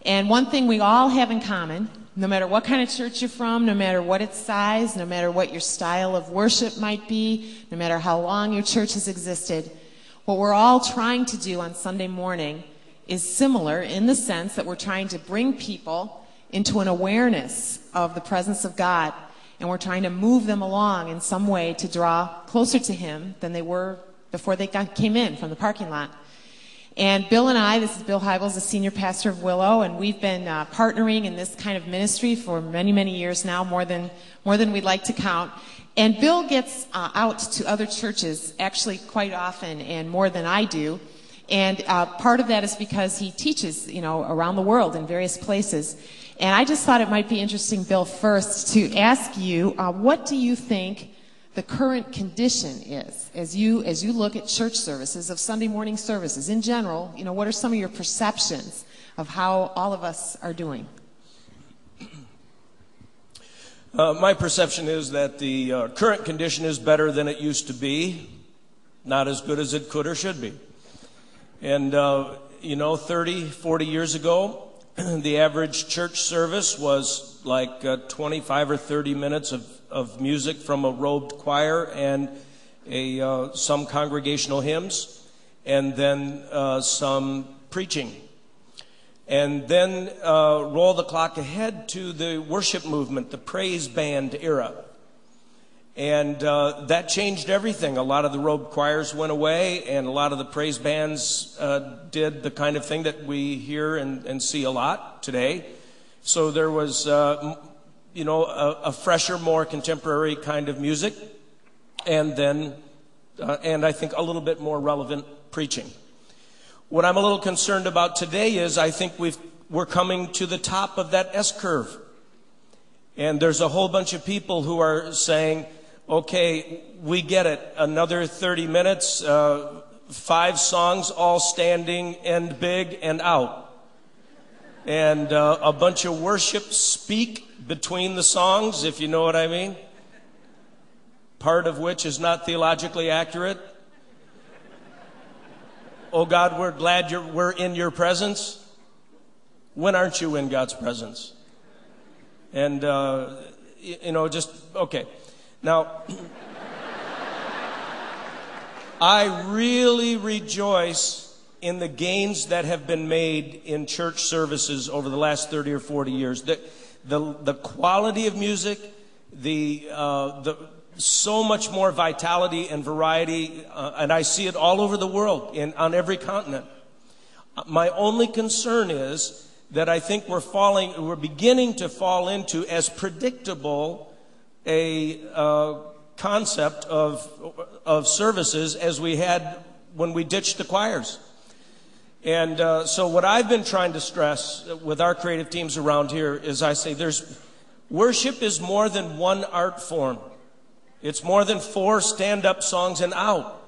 And one thing we all have in common, no matter what kind of church you're from, no matter what its size, no matter what your style of worship might be, no matter how long your church has existed, what we're all trying to do on Sunday morning is similar in the sense that we're trying to bring people into an awareness of the presence of God, and we're trying to move them along in some way to draw closer to Him than they were before they came in from the parking lot. And Bill and I, this is Bill Hybels, the senior pastor of Willow, and we've been partnering in this kind of ministry for many, many years now, more than we'd like to count. And Bill gets out to other churches actually quite often and more than I do. And part of that is because he teaches, around the world in various places. And I just thought it might be interesting, Bill, first to ask you, what do you think the current condition is as you look at church services, of Sunday morning services in general? What are some of your perceptions of how all of us are doing? My perception is that the current condition is better than it used to be, not as good as it could or should be. And 30, 40 years ago, the average church service was like 25 or 30 minutes of music from a robed choir and some congregational hymns, and then some preaching. And then roll the clock ahead to the worship movement, the praise band era. And that changed everything. A lot of the robed choirs went away, and a lot of the praise bands did the kind of thing that we hear and see a lot today. So there was a fresher, more contemporary kind of music, and then, and I think a little bit more relevant preaching. What I'm a little concerned about today is I think we're coming to the top of that S-curve. And there's a whole bunch of people who are saying, okay, we get it, another 30 minutes, 5 songs, all standing, end big, and out. And a bunch of worship speak between the songs, if you know what I mean, part of which is not theologically accurate. Oh God, we're glad we're in your presence. When aren't you in God's presence? And, okay. Now, I really rejoice in the gains that have been made in church services over the last 30 or 40 years. The quality of music, so much more vitality and variety, and I see it all over the world, on every continent. My only concern is that I think we're beginning to fall into as predictable a concept of services as we had when we ditched the choirs. And so what I've been trying to stress with our creative teams around here is I say worship is more than one art form. It's more than 4 stand-up songs and out.